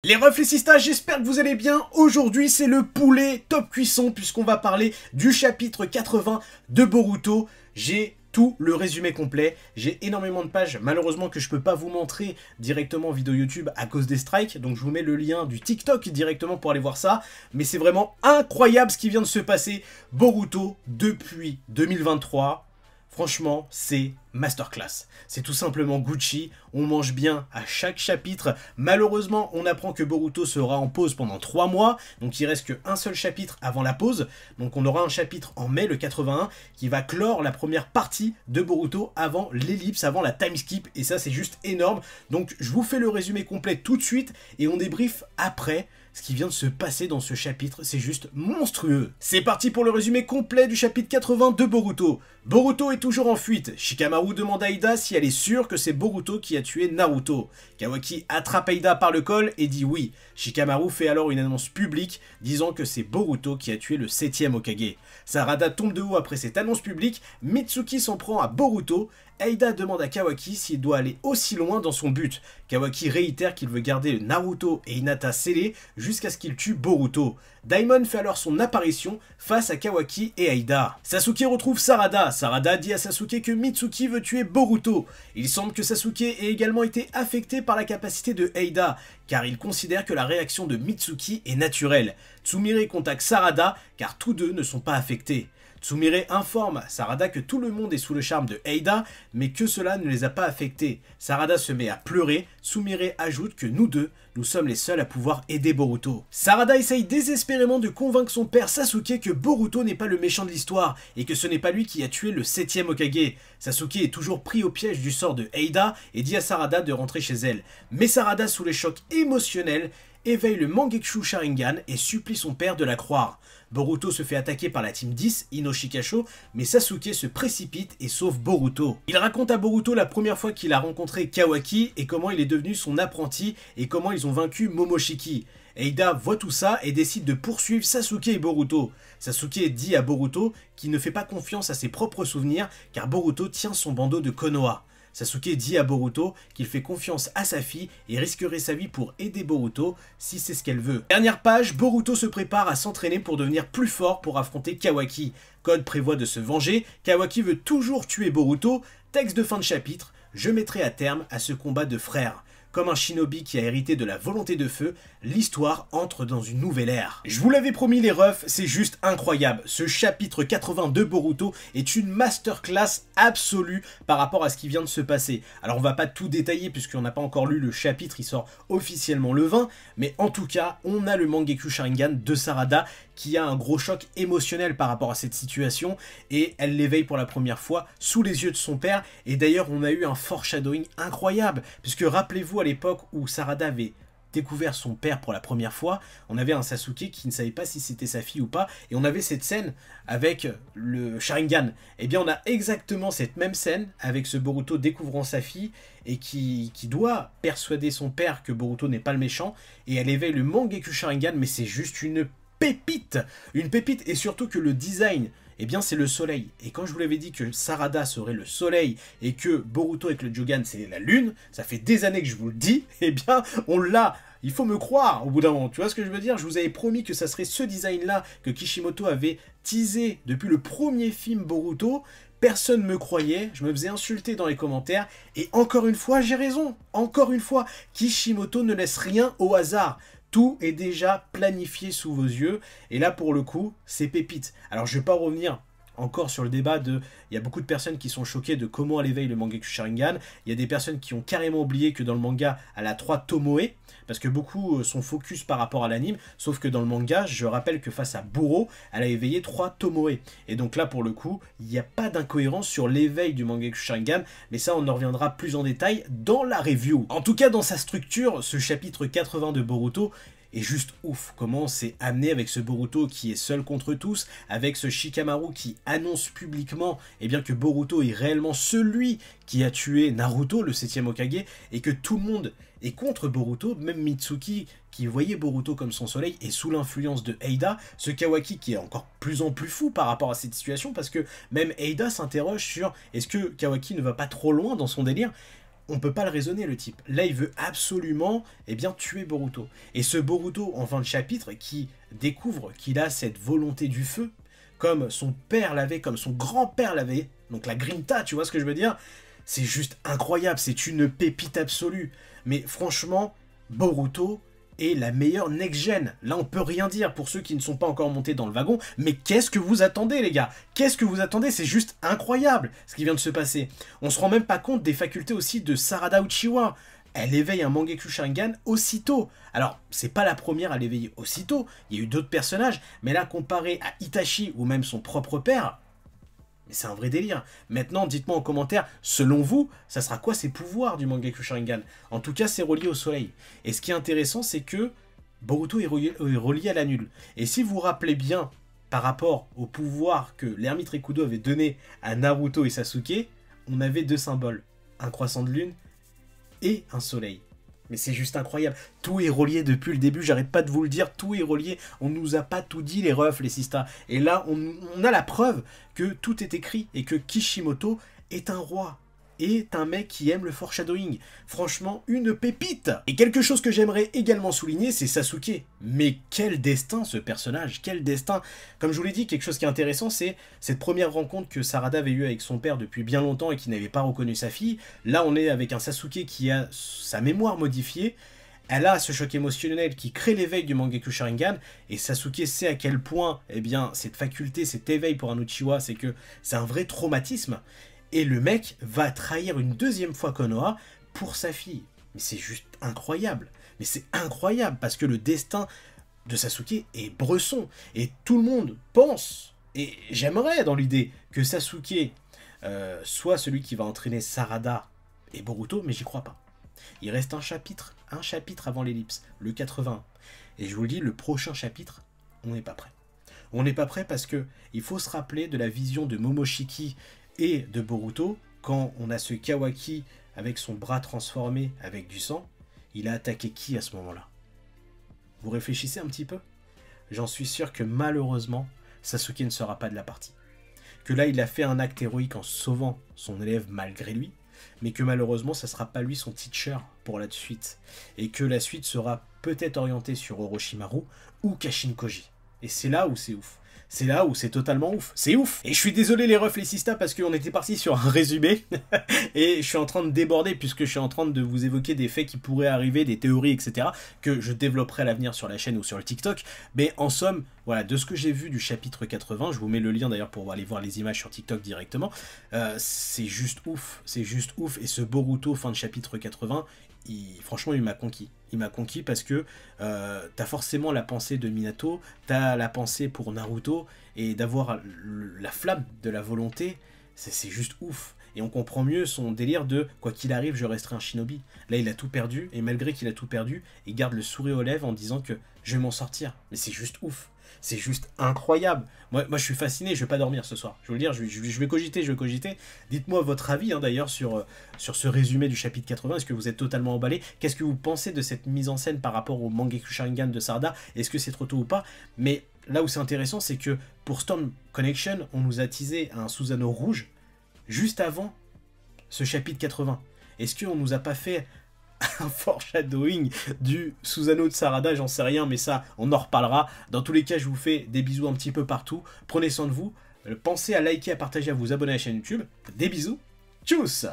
Les refs, les sistas, j'espère que vous allez bien. Aujourd'hui, c'est le poulet top cuisson puisqu'on va parler du chapitre 80 de Boruto. J'ai tout le résumé complet. J'ai énormément de pages, malheureusement, que je peux pas vous montrer directement en vidéo YouTube à cause des strikes. Donc je vous mets le lien du TikTok directement pour aller voir ça. Mais c'est vraiment incroyable ce qui vient de se passer. Boruto, depuis 2023... franchement, c'est masterclass. C'est tout simplement Gucci, on mange bien à chaque chapitre. Malheureusement, on apprend que Boruto sera en pause pendant 3 mois, donc il reste qu'un seul chapitre avant la pause. Donc on aura un chapitre en mai, le 81, qui va clore la première partie de Boruto avant l'ellipse, avant la time skip, et ça c'est juste énorme. Donc je vous fais le résumé complet tout de suite, et on débriefe après. Ce qui vient de se passer dans ce chapitre, c'est juste monstrueux. C'est parti pour le résumé complet du chapitre 80 de Boruto. Boruto est toujours en fuite. Shikamaru demande à Ida si elle est sûre que c'est Boruto qui a tué Naruto. Kawaki attrape Ida par le col et dit oui. Shikamaru fait alors une annonce publique disant que c'est Boruto qui a tué le 7e Hokage. Sarada tombe de haut après cette annonce publique, Mitsuki s'en prend à Boruto. Ida demande à Kawaki s'il doit aller aussi loin dans son but. Kawaki réitère qu'il veut garder Naruto et Hinata scellés jusqu'à ce qu'il tue Boruto. Daimon fait alors son apparition face à Kawaki et Ida. Sasuke retrouve Sarada. Sarada dit à Sasuke que Mitsuki veut tuer Boruto. Il semble que Sasuke ait également été affecté par la capacité de Ida, car il considère que la réaction de Mitsuki est naturelle. Tsumire contacte Sarada, car tous deux ne sont pas affectés. Tsumire informe Sarada que tout le monde est sous le charme de Ida, mais que cela ne les a pas affectés. Sarada se met à pleurer, Tsumire ajoute que nous deux, nous sommes les seuls à pouvoir aider Boruto. Sarada essaye désespérément de convaincre son père Sasuke que Boruto n'est pas le méchant de l'histoire, et que ce n'est pas lui qui a tué le 7e Hokage. Sasuke est toujours pris au piège du sort de Ida, et dit à Sarada de rentrer chez elle. Mais Sarada, sous les chocs émotionnels, éveille le Mangekyou Sharingan et supplie son père de la croire. Boruto se fait attaquer par la team 10, Inoshikasho, mais Sasuke se précipite et sauve Boruto. Il raconte à Boruto la première fois qu'il a rencontré Kawaki et comment il est devenu son apprenti et comment ils ont vaincu Momoshiki. Ida voit tout ça et décide de poursuivre Sasuke et Boruto. Sasuke dit à Boruto qu'il ne fait pas confiance à ses propres souvenirs car Boruto tient son bandeau de Konoha. Sasuke dit à Boruto qu'il fait confiance à sa fille et risquerait sa vie pour aider Boruto si c'est ce qu'elle veut. Dernière page, Boruto se prépare à s'entraîner pour devenir plus fort pour affronter Kawaki. Code prévoit de se venger, Kawaki veut toujours tuer Boruto. Texte de fin de chapitre, je mettrai à terme à ce combat de frères. Comme un shinobi qui a hérité de la volonté de feu, l'histoire entre dans une nouvelle ère. Je vous l'avais promis les refs, c'est juste incroyable. Ce chapitre 80 de Boruto est une masterclass absolue par rapport à ce qui vient de se passer. Alors on va pas tout détailler puisqu'on n'a pas encore lu le chapitre, il sort officiellement le 20, mais en tout cas, on a le Mangekyou Sharingan de Sarada qui a un gros choc émotionnel par rapport à cette situation et elle l'éveille pour la première fois sous les yeux de son père. Et d'ailleurs, on a eu un foreshadowing incroyable puisque rappelez-vous à l'époque où Sarada avait découvert son père pour la première fois, on avait un Sasuke qui ne savait pas si c'était sa fille ou pas, et on avait cette scène avec le Sharingan. Et bien on a exactement cette même scène avec ce Boruto découvrant sa fille et qui doit persuader son père que Boruto n'est pas le méchant, et elle éveille le Mangekyou Sharingan, mais c'est juste une pépite, et surtout que le design, eh bien c'est le soleil. Et quand je vous l'avais dit que Sarada serait le soleil et que Boruto avec le Jogan c'est la lune, ça fait des années que je vous le dis, eh bien on l'a. Il faut me croire au bout d'un moment, tu vois ce que je veux dire? Je vous avais promis que ça serait ce design-là que Kishimoto avait teasé depuis le premier film Boruto. Personne ne me croyait, je me faisais insulter dans les commentaires, et encore une fois, j'ai raison. Encore une fois, Kishimoto ne laisse rien au hasard. Tout est déjà planifié sous vos yeux, et là pour le coup, c'est pépite. Alors je ne vais pas revenir encore sur le débat de... Il y a beaucoup de personnes qui sont choquées de comment elle éveille le Mangekyou Sharingan. Il y a des personnes qui ont carrément oublié que dans le manga, elle a 3 Tomoe, parce que beaucoup sont focus par rapport à l'anime, sauf que dans le manga, je rappelle que face à Buro, elle a éveillé 3 Tomoe. Et donc là, pour le coup, il n'y a pas d'incohérence sur l'éveil du Mangekyou Sharingan, mais ça, on en reviendra plus en détail dans la review. En tout cas, dans sa structure, ce chapitre 80 de Boruto est juste ouf, comment c'est amené avec ce Boruto qui est seul contre tous, avec ce Shikamaru qui annonce publiquement eh bien, que Boruto est réellement celui qui a tué Naruto, le 7e Hokage, et que tout le monde est contre Boruto, même Mitsuki qui voyait Boruto comme son soleil est sous l'influence de Ida, ce Kawaki qui est encore plus en plus fou par rapport à cette situation parce que même Ida s'interroge sur est-ce que Kawaki ne va pas trop loin dans son délire. on peut pas le raisonner, le type. Là, il veut absolument, eh bien, tuer Boruto. Et ce Boruto, en fin de chapitre, qui découvre qu'il a cette volonté du feu, comme son père l'avait, comme son grand-père l'avait, donc la Grinta, tu vois ce que je veux dire? C'est juste incroyable, c'est une pépite absolue. Mais franchement, Boruto est la meilleure next-gen. Là, on peut rien dire pour ceux qui ne sont pas encore montés dans le wagon. Mais qu'est-ce que vous attendez, les gars? Qu'est-ce que vous attendez? C'est juste incroyable, ce qui vient de se passer. On se rend même pas compte des facultés aussi de Sarada Uchiwa. Elle éveille un Mangekyou Sharingan aussitôt. Alors, c'est pas la première à l'éveiller aussitôt. Il y a eu d'autres personnages. Mais là, comparé à Itachi ou même son propre père... Mais c'est un vrai délire. Maintenant, dites-moi en commentaire, selon vous, ça sera quoi ces pouvoirs du Mangekyou Sharingan? En tout cas, c'est relié au soleil. Et ce qui est intéressant, c'est que Boruto est relié à la nulle. Et si vous vous rappelez bien, par rapport au pouvoir que l'ermite Rikudo avait donné à Naruto et Sasuke, on avait deux symboles. Un croissant de lune et un soleil. Mais c'est juste incroyable. Tout est relié depuis le début, j'arrête pas de vous le dire, tout est relié. On nous a pas tout dit, les refs, les sistas. Et là, on a la preuve que tout est écrit et que Kishimoto est un roi. Est un mec qui aime le foreshadowing. Franchement, une pépite. Et quelque chose que j'aimerais également souligner, c'est Sasuke. Mais quel destin ce personnage, quel destin. Comme je vous l'ai dit, quelque chose qui est intéressant, c'est cette première rencontre que Sarada avait eue avec son père depuis bien longtemps et qui n'avait pas reconnu sa fille. Là, on est avec un Sasuke qui a sa mémoire modifiée. Elle a ce choc émotionnel qui crée l'éveil du Mangekyou Sharingan, et Sasuke sait à quel point, eh bien, cette faculté, cet éveil pour un Uchiwa, c'est que c'est un vrai traumatisme. Et le mec va trahir une deuxième fois Konoha pour sa fille. Mais c'est juste incroyable. Mais c'est incroyable parce que le destin de Sasuke est bresson. Et tout le monde pense, et j'aimerais dans l'idée, que Sasuke soit celui qui va entraîner Sarada et Boruto, mais j'y crois pas. Il reste un chapitre avant l'ellipse, le 80. Et je vous le dis, le prochain chapitre, on n'est pas prêt. On n'est pas prêt parce que il faut se rappeler de la vision de Momoshiki et de Boruto, quand on a ce Kawaki avec son bras transformé avec du sang. Il a attaqué qui à ce moment-là? Vous réfléchissez un petit peu? J'en suis sûr que malheureusement, Sasuke ne sera pas de la partie. Que là, il a fait un acte héroïque en sauvant son élève malgré lui, mais que malheureusement, ça ne sera pas lui son teacher pour la suite. Et que la suite sera peut-être orientée sur Orochimaru ou Kashin Koji. Et c'est là où c'est ouf. C'est là où c'est totalement ouf. C'est ouf. Et je suis désolé les refs, les sistas, parce qu'on était parti sur un résumé. Et je suis en train de déborder, puisque je suis en train de vous évoquer des faits qui pourraient arriver, des théories, etc. Que je développerai à l'avenir sur la chaîne ou sur le TikTok. Mais en somme, voilà, de ce que j'ai vu du chapitre 80, je vous mets le lien d'ailleurs pour aller voir les images sur TikTok directement. C'est juste ouf. C'est juste ouf. Et ce Boruto fin de chapitre 80... franchement, il m'a conquis. Il m'a conquis parce que t'as forcément la pensée de Minato, t'as la pensée pour Naruto, et d'avoir la flamme de la volonté, c'est juste ouf. Et on comprend mieux son délire de « quoi qu'il arrive, je resterai un shinobi ». Là, il a tout perdu, et malgré qu'il a tout perdu, il garde le sourire aux lèvres en disant que « je vais m'en sortir ». Mais c'est juste ouf. C'est juste incroyable. Moi, je suis fasciné, je vais pas dormir ce soir. Je vais vous le dire, je vais cogiter, Dites-moi votre avis d'ailleurs sur ce résumé du chapitre 80. Est-ce que vous êtes totalement emballé? Qu'est-ce que vous pensez de cette mise en scène par rapport au Mangekyou Sharingan de Sarada? Est-ce que c'est trop tôt ou pas? Mais là où c'est intéressant, c'est que pour Storm Connection, on nous a teasé un Susanoo rouge juste avant ce chapitre 80. Est-ce qu'on nous a pas fait un foreshadowing du Susanoo de Sarada? J'en sais rien, mais ça, on en reparlera. Dans tous les cas, je vous fais des bisous un petit peu partout. Prenez soin de vous. Pensez à liker, à partager, à vous abonner à la chaîne YouTube. Des bisous. Tchuss!